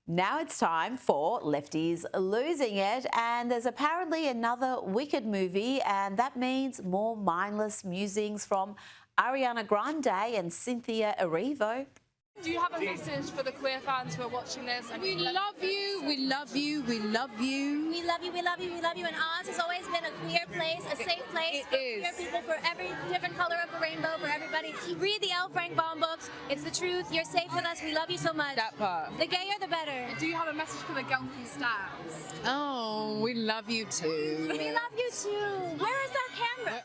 Now it's time for Lefties Losing It, and there's apparently another Wicked movie, and that means more mindless musings from Ariana Grande and Cynthia Erivo. Do you have a message for the queer fans who are watching this? We love you, we love you, we love you. We love you, we love you, we love you. And Oz has always been a queer place, a safe place for queer people, for every different color of the rainbow, for everybody. Read the L. Frank Baum books. It's the truth. You're safe with us. We love you so much. That part. The gayer, the better. Do you have a message for the Gelfie stars? Oh, we love you too. We love you too. Where is our camera?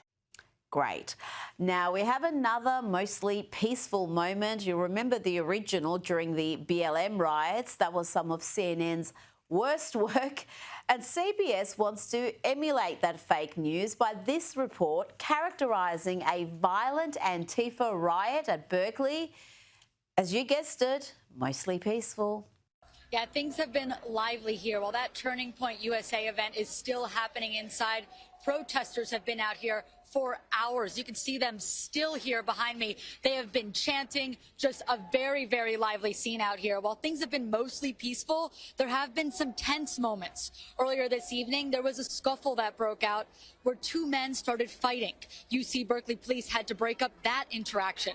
Great. Now we have another mostly peaceful moment. You remember the original during the BLM riots. That was some of CNN's worst work. And CBS wants to emulate that fake news by this report characterising a violent Antifa riot at Berkeley. As you guessed it, mostly peaceful. Yeah, things have been lively here. While that Turning Point USA event is still happening inside, protesters have been out here for hours. You can see them still here behind me. They have been chanting, just a very, very lively scene out here. While things have been mostly peaceful, there have been some tense moments. Earlier this evening, there was a scuffle that broke out where two men started fighting. UC Berkeley police had to break up that interaction.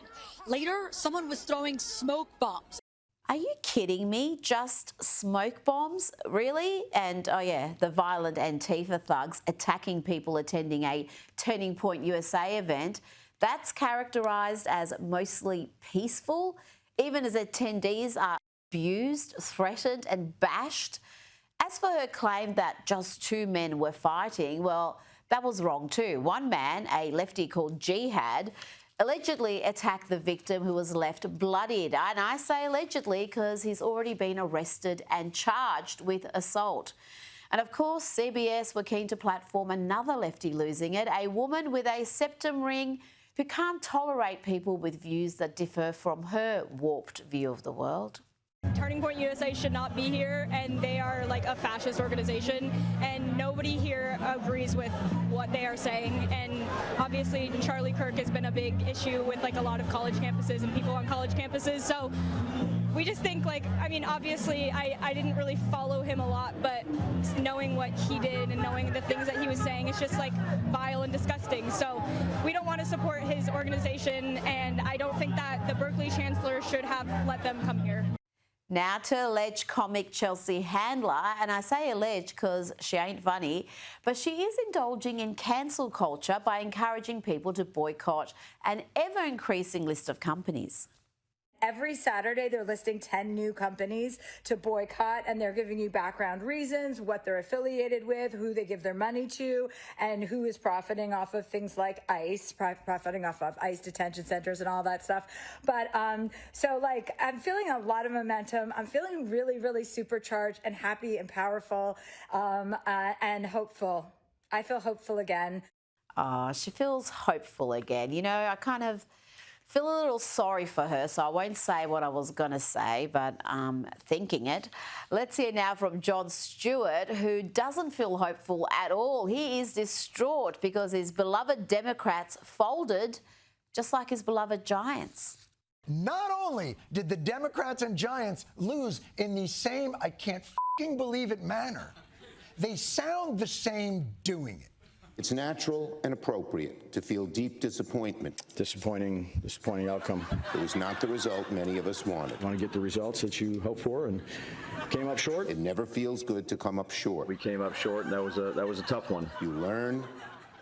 Later, someone was throwing smoke bombs. Are you kidding me? Just smoke bombs? Really? And, oh yeah, the violent Antifa thugs attacking people attending a Turning Point USA event. That's characterised as mostly peaceful, even as attendees are abused, threatened and bashed. As for her claim that just two men were fighting, well, that was wrong too. One man, a lefty called Jihad, allegedly attacked the victim, who was left bloodied. And I say allegedly because he's already been arrested and charged with assault. And of course, CBS were keen to platform another lefty losing it, a woman with a septum ring who can't tolerate people with views that differ from her warped view of the world. Turning Point USA should not be here, and they are like a fascist organization, and nobody here agrees with what they are saying. And obviously Charlie Kirk has been a big issue with like a lot of college campuses and people on college campuses, so we just think, like, I mean, obviously I didn't really follow him a lot, but knowing what he did and knowing the things that he was saying, it's just like vile and disgusting. So we don't want to support his organization, and I don't think that the Berkeley chancellor should have let them come here. Now to alleged comic Chelsea Handler, and I say alleged because she ain't funny, but she is indulging in cancel culture by encouraging people to boycott an ever-increasing list of companies. Every Saturday, they're listing 10 new companies to boycott, and they're giving you background reasons, what they're affiliated with, who they give their money to, and who is profiting off of things like ICE, profiting off of ICE detention centers and all that stuff. But so, like, I'm feeling a lot of momentum. I'm feeling really, really supercharged and happy and powerful and hopeful. I feel hopeful again. Oh, she feels hopeful again. You know, I kind of feel a little sorry for her, so I won't say what I was going to say, but thinking it. Let's hear now from Jon Stewart, who doesn't feel hopeful at all. He is distraught because his beloved Democrats folded, just like his beloved Giants. Not only did the Democrats and Giants lose in the same, I can't f***ing believe it, manner, they sound the same doing it. It's natural and appropriate to feel deep disappointment. Disappointing outcome. It was not the result many of us wanted. Want to get the results that you hoped for and came up short? It never feels good to come up short. We came up short, and that was a tough one. You learn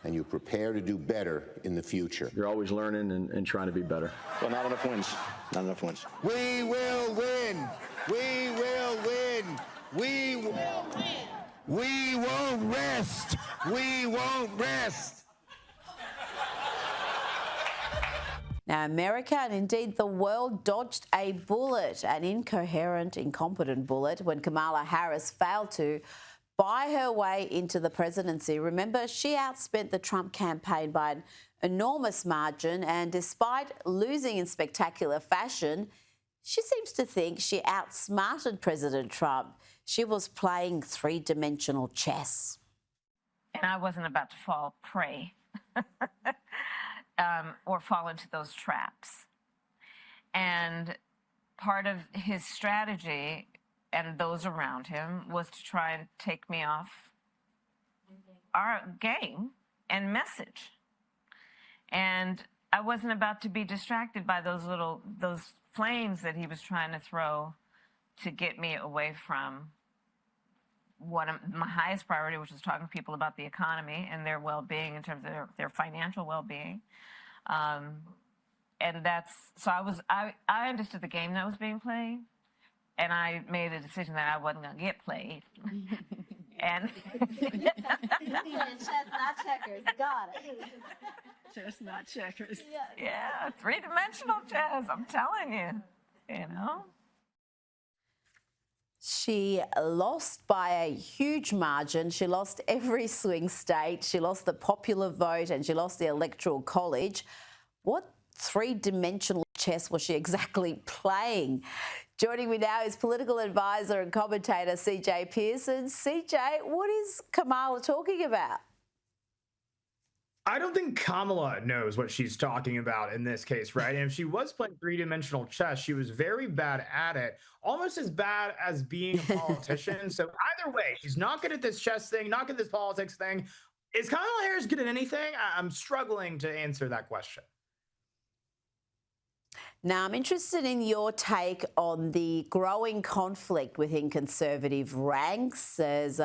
and you prepare to do better in the future. You're always learning and trying to be better. Well, not enough wins. Not enough wins. We will win. We will win. We will win. We won't rest. We won't rest. Now, America and indeed the world dodged a bullet, an incoherent, incompetent bullet, when Kamala Harris failed to buy her way into the presidency. Remember, she outspent the Trump campaign by an enormous margin, and despite losing in spectacular fashion, she seems to think she outsmarted President Trump. She was playing three-dimensional chess. And I wasn't about to fall prey or fall into those traps. And part of his strategy and those around him was to try and take me off our game and message. And I wasn't about to be distracted by those flames that he was trying to throw to get me away from my highest priority, which was talking to people about the economy and their well-being in terms of their financial well-being. And so I understood the game that was being played, and I made a decision that I wasn't going to get played. And chess, not checkers. Got it. Chess, not checkers. yeah, three-dimensional chess, I'm telling you, you know. She lost by a huge margin. She lost every swing state. She lost the popular vote and she lost the Electoral College. What three-dimensional chess was she exactly playing? Joining me now is political advisor and commentator CJ Pearson. CJ, what is Kamala talking about? I don't think Kamala knows what she's talking about in this case, right? And if she was playing three-dimensional chess, she was very bad at it, almost as bad as being a politician. So either way, she's not good at this chess thing, not good at this politics thing. Is Kamala Harris good at anything? I'm struggling to answer that question. Now, I'm interested in your take on the growing conflict within conservative ranks. There's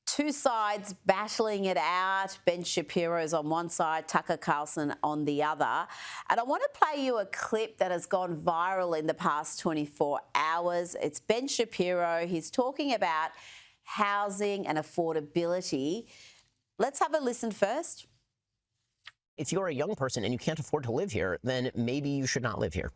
two sides battling it out. Ben Shapiro's on one side, Tucker Carlson on the other. And I want to play you a clip that has gone viral in the past 24 hours. It's Ben Shapiro. He's talking about housing and affordability. Let's have a listen first. If you're a young person and you can't afford to live here, then maybe you should not live here.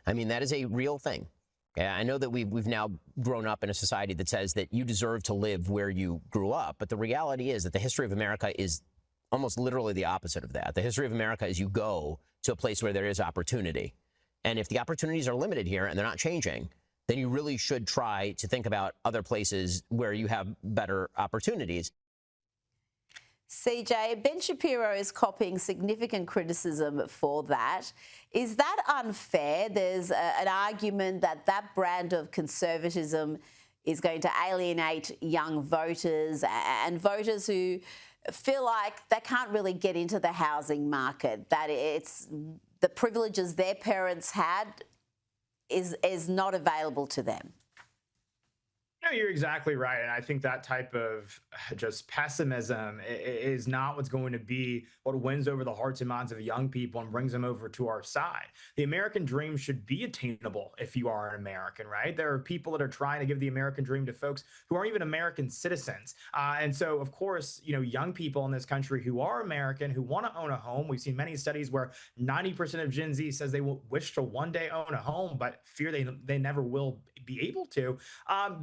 I mean, that is a real thing. I know that we've now grown up in a society that says that you deserve to live where you grew up, but the reality is that the history of America is almost literally the opposite of that. The history of America is you go to a place where there is opportunity. And if the opportunities are limited here and they're not changing, then you really should try to think about other places where you have better opportunities. CJ, Ben Shapiro is copying significant criticism for that. Is that unfair? There's an argument that that brand of conservatism is going to alienate young voters and voters who feel like they can't really get into the housing market, that it's the privileges their parents had is not available to them. No, you're exactly right. And I think that type of just pessimism is not what's going to be what wins over the hearts and minds of young people and brings them over to our side. The American dream should be attainable if you are an American, right? There are people that are trying to give the American dream to folks who aren't even American citizens. And so, of course, you know, young people in this country who are American, who want to own a home. We've seen many studies where 90% of Gen Z says they will wish to one day own a home, but fear they never will be able to.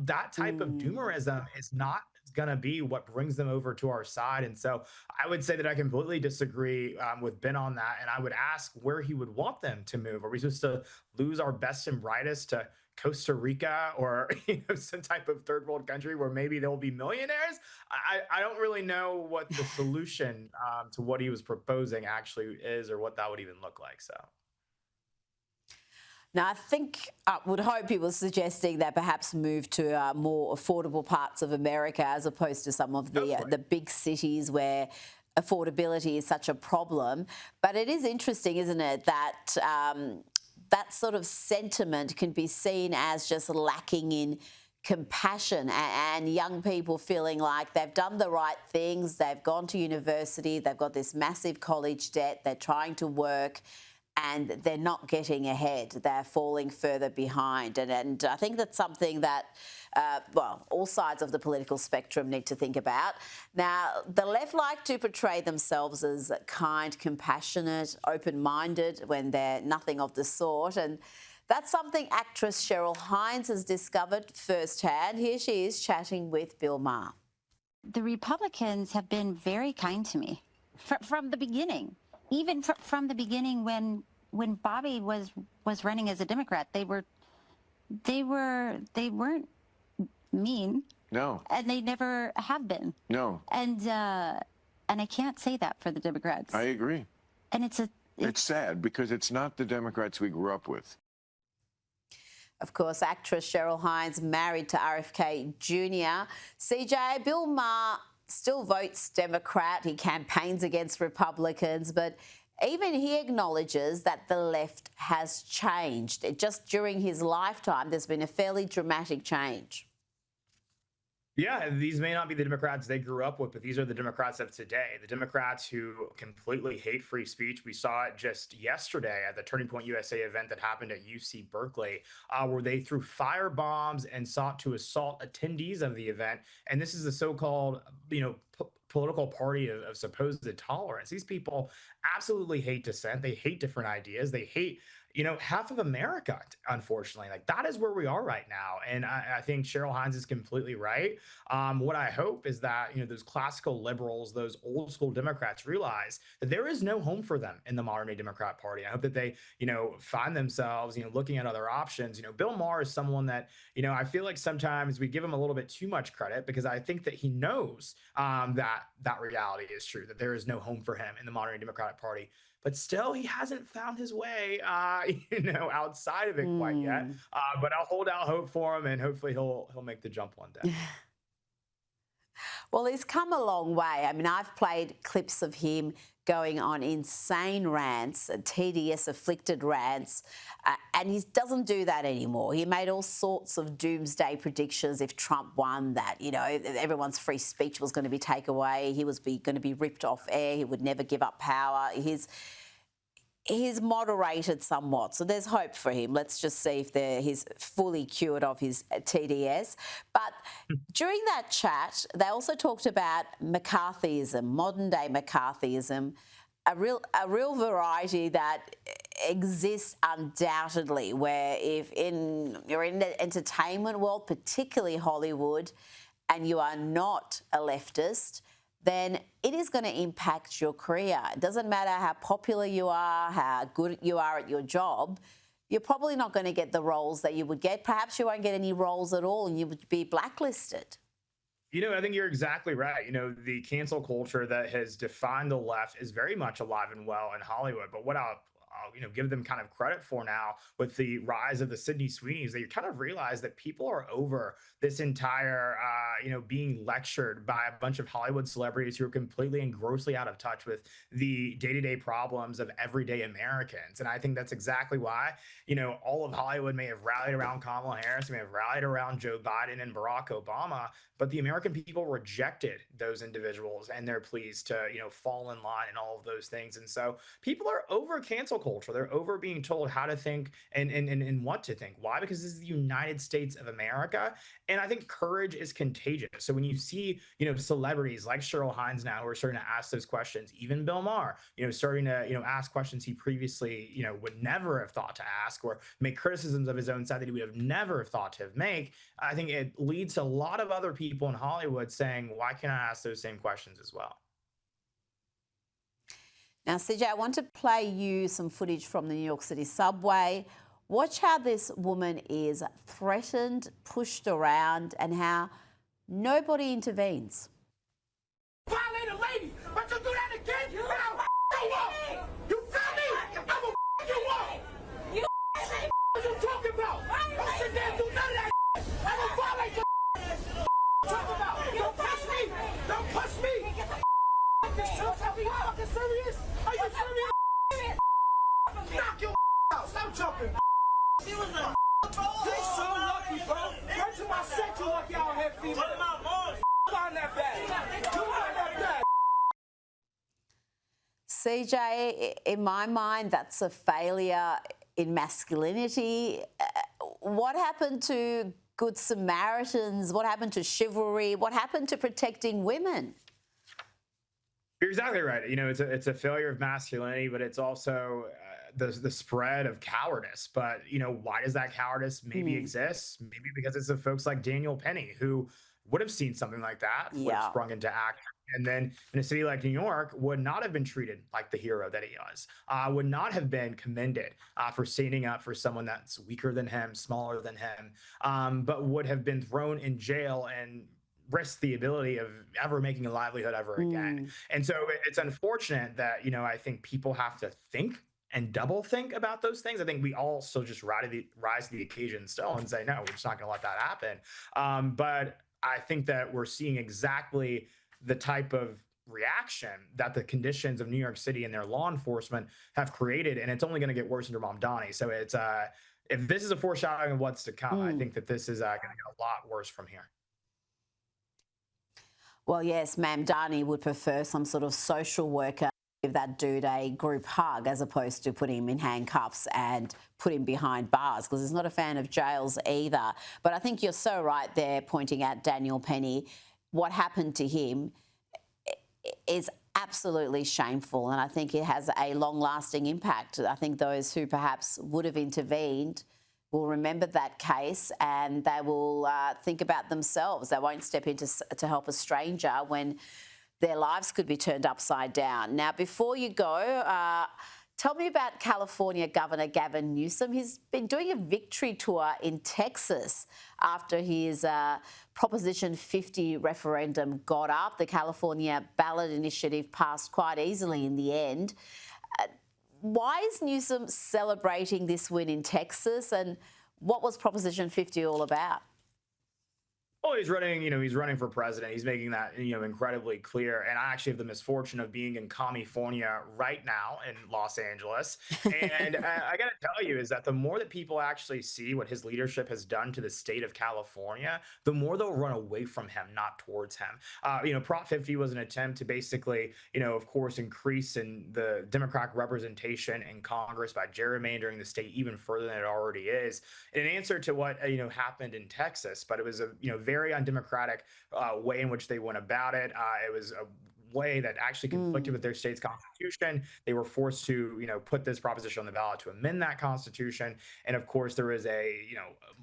That type of doomerism is not going to be what brings them over to our side. And so I would say that I completely disagree with Ben on that. And I would ask where he would want them to move. Are we supposed to lose our best and brightest to Costa Rica or some type of third world country where maybe there will be millionaires? I don't really know what the solution to what he was proposing actually is or what that would even look like. So. Now, I think I would hope he was suggesting that perhaps move to more affordable parts of America as opposed to some of the big cities where affordability is such a problem. But it is interesting, isn't it, that that sort of sentiment can be seen as just lacking in compassion and young people feeling like they've done the right things, they've gone to university, they've got this massive college debt, they're trying to work, and they're not getting ahead. They're falling further behind. And I think that's something that, well, all sides of the political spectrum need to think about. Now, the left like to portray themselves as kind, compassionate, open-minded when they're nothing of the sort. And that's something actress Cheryl Hines has discovered firsthand. Here she is chatting with Bill Maher. The Republicans have been very kind to me from the beginning. Even from the beginning, when Bobby was running as a Democrat, they weren't mean. No. And they never have been. No. And I can't say that for the Democrats. I agree. And it's sad because it's not the Democrats we grew up with. Of course, actress Cheryl Hines married to RFK Jr. CJ, Bill Maher still votes Democrat. He campaigns against Republicans, but even he acknowledges that the left has changed. Just during his lifetime, there's been a fairly dramatic change. Yeah, these may not be the Democrats they grew up with, but these are the Democrats of today. The Democrats who completely hate free speech. We saw it just yesterday at the Turning Point USA event that happened at UC Berkeley, where they threw fire bombs and sought to assault attendees of the event. And this is the so-called, political party of supposed tolerance. These people absolutely hate dissent. They hate different ideas. They hate half of America, unfortunately. Like, that is where we are right now. And I think Cheryl Hines is completely right. What I hope is that, those classical liberals, those old school Democrats realize that there is no home for them in the modern day Democrat Party. I hope that they, find themselves, looking at other options. Bill Maher is someone that, I feel like sometimes we give him a little bit too much credit, because I think that he knows that reality is true, that there is no home for him in the modern day Democratic Party. But still, he hasn't found his way, outside of it quite yet. But I'll hold out hope for him, and hopefully he'll make the jump one day. Well, he's come a long way. I mean, I've played clips of him going on insane rants, TDS-afflicted rants, and he doesn't do that anymore. He made all sorts of doomsday predictions if Trump won, that, everyone's free speech was going to be taken away, he was going to be ripped off air, he would never give up power. He's moderated somewhat, so there's hope for him. Let's just see if he's fully cured of his TDS. But during that chat, they also talked about McCarthyism, modern-day McCarthyism, a real variety that exists undoubtedly, where if you're in the entertainment world, particularly Hollywood, and you are not a leftist, then it is going to impact your career. It doesn't matter how popular you are, how good you are at your job, you're probably not going to get the roles that you would get. Perhaps you won't get any roles at all and you would be blacklisted. I think you're exactly right. The cancel culture that has defined the left is very much alive and well in Hollywood. But what I'll give them kind of credit for now with the rise of the Sydney Sweeneys, they kind of realize that people are over this entire, being lectured by a bunch of Hollywood celebrities who are completely and grossly out of touch with the day-to-day problems of everyday Americans. And I think that's exactly why, all of Hollywood may have rallied around Kamala Harris, may have rallied around Joe Biden and Barack Obama, but the American people rejected those individuals and their pleas to, fall in line and all of those things. And so people are over cancel culture. They're over being told how to think and what to think. Why? Because this is the United States of America. And I think courage is contagious. So when you see, celebrities like Cheryl Hines now who are starting to ask those questions, even Bill Maher, starting to, ask questions he previously, would never have thought to ask, or make criticisms of his own side that he would have never thought to make, I think it leads to a lot of other people in Hollywood saying, why can't I ask those same questions as well? Now, CJ, I want to play you some footage from the New York City subway. Watch how this woman is threatened, pushed around, and how nobody intervenes. Violate a lady, but you do that again, and I'll you up. You feel me? I'm gonna you up. You what you talking about? Don't sit there and do none of that. I'm gonna violate your talk about. Don't push me. Don't push me. Are you fucking serious? Are you serious? Knock your out. Stop jumping. She was a You're so lucky, bro. Wait till I said you lucky out here, female. What about mom? Find that bag. You find that bag. CJ, in my mind, that's a failure in masculinity. What happened to Good Samaritans? What happened to chivalry? What happened to protecting women? You're exactly right. It's a failure of masculinity, but it's also the spread of cowardice. But why does that cowardice maybe exist? Maybe because it's of folks like Daniel Penny, who would have seen something like that, would have sprung into action, and then in a city like New York would not have been treated like the hero that he was, would not have been commended for standing up for someone that's weaker than him, smaller than him, but would have been thrown in jail and risk the ability of ever making a livelihood ever again. And so it's unfortunate that, I think people have to think and double think about those things. I think we also just rise to the occasion still and say, no, we're just not going to let that happen. But I think that we're seeing exactly the type of reaction that the conditions of New York City and their law enforcement have created, and it's only going to get worse under Mamdani. So it's if this is a foreshadowing of what's to come, I think that this is going to get a lot worse from here. Well, yes, Mamdani would prefer some sort of social worker give that dude a group hug as opposed to put him in handcuffs and put him behind bars, because he's not a fan of jails either. But I think you're so right there pointing out Daniel Penny. What happened to him is absolutely shameful, and I think it has a long-lasting impact. I think those who perhaps would have intervened will remember that case, and they will think about themselves. They won't step in to help a stranger when their lives could be turned upside down. Now, before you go, tell me about California Governor Gavin Newsom. He's been doing a victory tour in Texas after his Proposition 50 referendum got up. The California ballot initiative passed quite easily in the end. Why is Newsom celebrating this win in Texas, and what was Proposition 50 all about? Well, he's running, he's running for president. He's making that, incredibly clear. And I actually have the misfortune of being in California right now in Los Angeles. And I got to tell you is that the more that people actually see what his leadership has done to the state of California, the more they'll run away from him, not towards him. Prop 50 was an attempt to basically, of course, increase in the Democratic representation in Congress by gerrymandering the state even further than it already is, in answer to what, happened in Texas. But it was a, very undemocratic way in which they went about it. It was a way that actually conflicted with their state's constitution. They were forced to, put this proposition on the ballot to amend that constitution. And of course, there is a,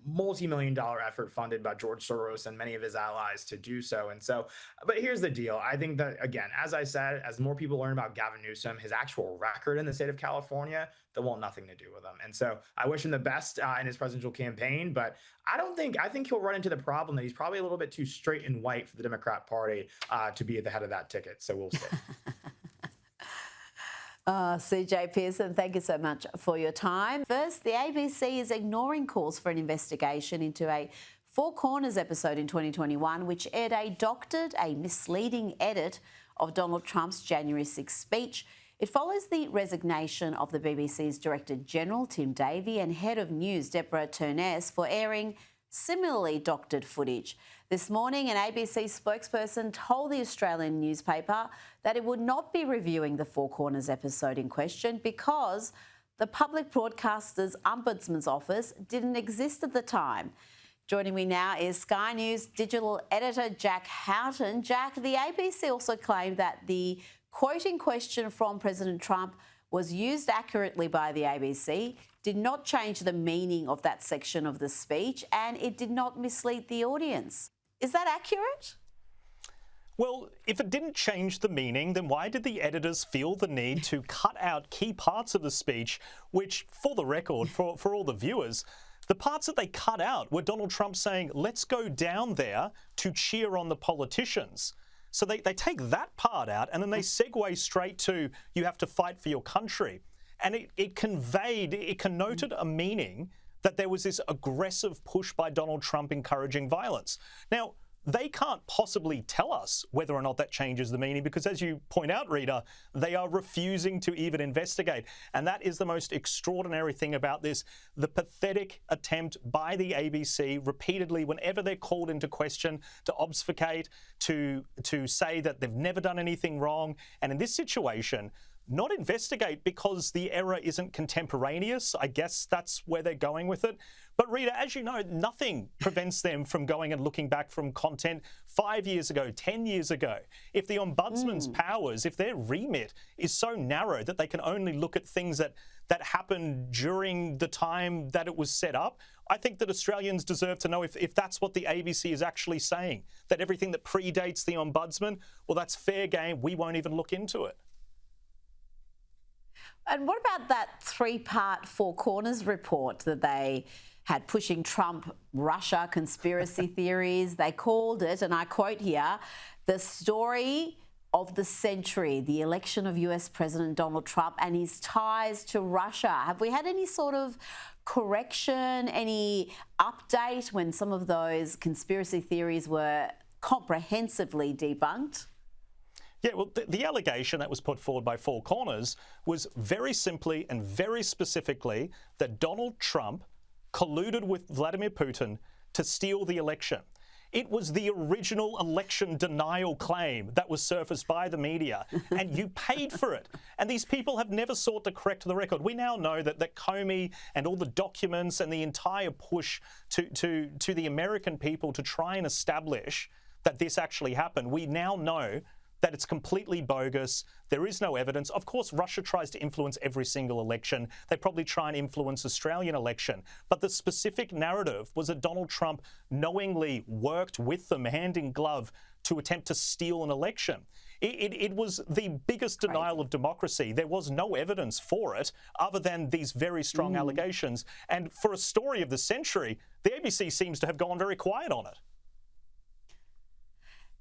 multi-million-dollar effort funded by George Soros and many of his allies to do so. And so, but here's the deal. I think that, again, as I said, as more people learn about Gavin Newsom, his actual record in the state of California, they'll want nothing to do with him. And so I wish him the best in his presidential campaign, but I think he'll run into the problem that he's probably a little bit too straight and white for the Democrat Party to be at the head of that ticket. So we'll see. CJ Pearson, thank you so much for your time. First, the ABC is ignoring calls for an investigation into a Four Corners episode in 2021, which aired a doctored, misleading edit of Donald Trump's January 6th speech. It follows the resignation of the BBC's Director General, Tim Davie, and Head of News, Deborah Turness, for airing similarly doctored footage. This morning, an ABC spokesperson told the Australian newspaper that it would not be reviewing the Four Corners episode in question because the public broadcaster's Ombudsman's office didn't exist at the time. Joining me now is Sky News digital editor Jack Houghton. Jack, the ABC also claimed that the quote in question from President Trump was used accurately by the ABC, did not change the meaning of that section of the speech, and it did not mislead the audience. Is that accurate? Well, if it didn't change the meaning, then why did the editors feel the need to cut out key parts of the speech, which, for the record, for all the viewers, the parts that they cut out were Donald Trump saying, let's go down there to cheer on the politicians. So they take that part out and then they segue straight to, you have to fight for your country. And it connoted a meaning that there was this aggressive push by Donald Trump encouraging violence. Now, they can't possibly tell us whether or not that changes the meaning because, as you point out, Rita, they are refusing to even investigate. And that is the most extraordinary thing about this, the pathetic attempt by the ABC repeatedly, whenever they're called into question, to obfuscate, to say that they've never done anything wrong. And in this situation, not investigate because the error isn't contemporaneous. I guess that's where they're going with it. But Rita, as you know, nothing prevents them from going and looking back from content 5 years ago, 10 years ago. If the Ombudsman's powers, if their remit is so narrow that they can only look at things that happened during the time that it was set up, I think that Australians deserve to know if that's what the ABC is actually saying, that everything that predates the Ombudsman, well, that's fair game. We won't even look into it. And what about that three-part Four Corners report that they had pushing Trump, Russia conspiracy theories? They called it, and I quote here, the story of the century, the election of US President Donald Trump and his ties to Russia. Have we had any sort of correction, any update when some of those conspiracy theories were comprehensively debunked? Yeah, well, the allegation that was put forward by Four Corners was very simply and very specifically that Donald Trump colluded with Vladimir Putin to steal the election. It was the original election denial claim that was surfaced by the media, and you paid for it. And these people have never sought to correct the record. We now know that Comey and all the documents and the entire push to the American people to try and establish that this actually happened, we now know that it's completely bogus. There is no evidence. Of course, Russia tries to influence every single election. They probably try and influence Australian election. But the specific narrative was that Donald Trump knowingly worked with them hand in glove to attempt to steal an election. It was the biggest denial of democracy. There was no evidence for it other than these very strong allegations. And for a story of the century, the ABC seems to have gone very quiet on it.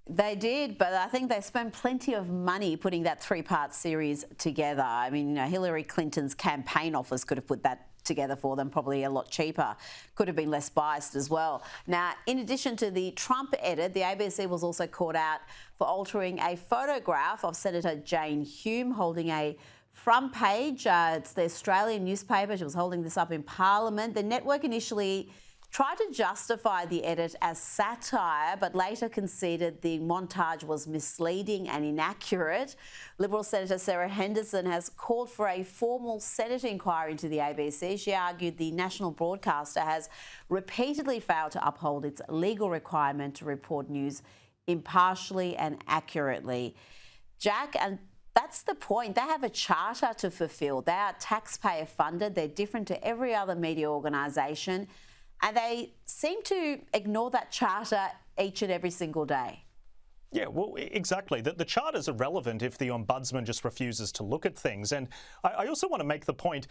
They did, but I think they spent plenty of money putting that three-part series together. I mean, Hillary Clinton's campaign office could have put that together for them, probably a lot cheaper. Could have been less biased as well. Now, in addition to the Trump edit, the ABC was also caught out for altering a photograph of Senator Jane Hume holding a front page. It's the Australian newspaper. She was holding this up in Parliament. The network initially tried to justify the edit as satire, but later conceded the montage was misleading and inaccurate. Liberal Senator Sarah Henderson has called for a formal Senate inquiry into the ABC. She argued the national broadcaster has repeatedly failed to uphold its legal requirement to report news impartially and accurately. Jack, and that's the point. They have a charter to fulfil. They are taxpayer funded. They're different to every other media organisation. And they seem to ignore that charter each and every single day. Yeah, well, exactly. The charter's irrelevant if the ombudsman just refuses to look at things. And I also want to make the point,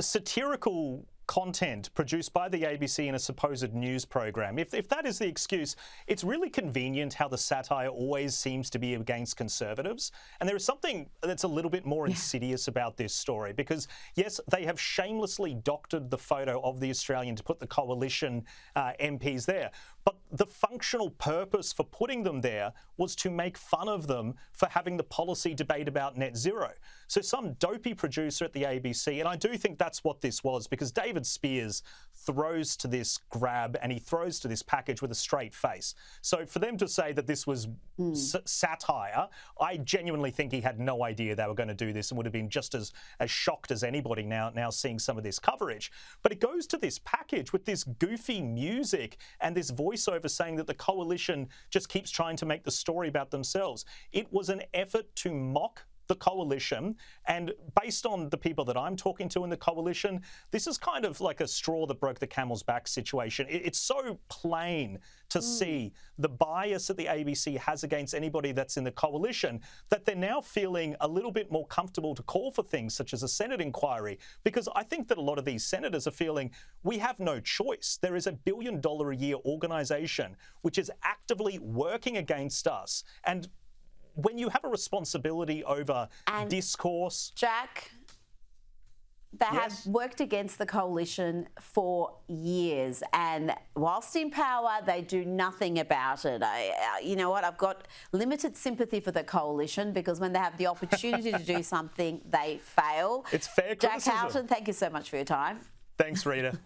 satirical content produced by the ABC in a supposed news program, if that is the excuse, it's really convenient how the satire always seems to be against conservatives. And there is something that's a little bit more insidious about this story, because yes, they have shamelessly doctored the photo of the Australian to put the coalition MPs there, but the functional purpose for putting them there was to make fun of them for having the policy debate about net zero. So some dopey producer at the ABC, and I do think that's what this was, because David Spears throws to this grab and he throws to this package with a straight face. So for them to say that this was satire, I genuinely think he had no idea they were going to do this and would have been just as shocked as anybody now seeing some of this coverage. But it goes to this package with this goofy music and this voiceover saying that the coalition just keeps trying to make the story about themselves. It was an effort to mock the coalition, and based on the people that I'm talking to in the coalition, this is kind of like a straw that broke the camel's back situation. It's so plain to see the bias that the ABC has against anybody that's in the coalition that they're now feeling a little bit more comfortable to call for things such as a Senate inquiry, because I think that a lot of these senators are feeling we have no choice. There is $1 billion a year organisation which is actively working against us, and when you have a responsibility over discourse... Jack, they have worked against the coalition for years, and whilst in power, they do nothing about it. You know what? I've got limited sympathy for the coalition, because when they have the opportunity to do something, they fail. It's fair criticism. Jack Houghton, thank you so much for your time. Thanks, Rita.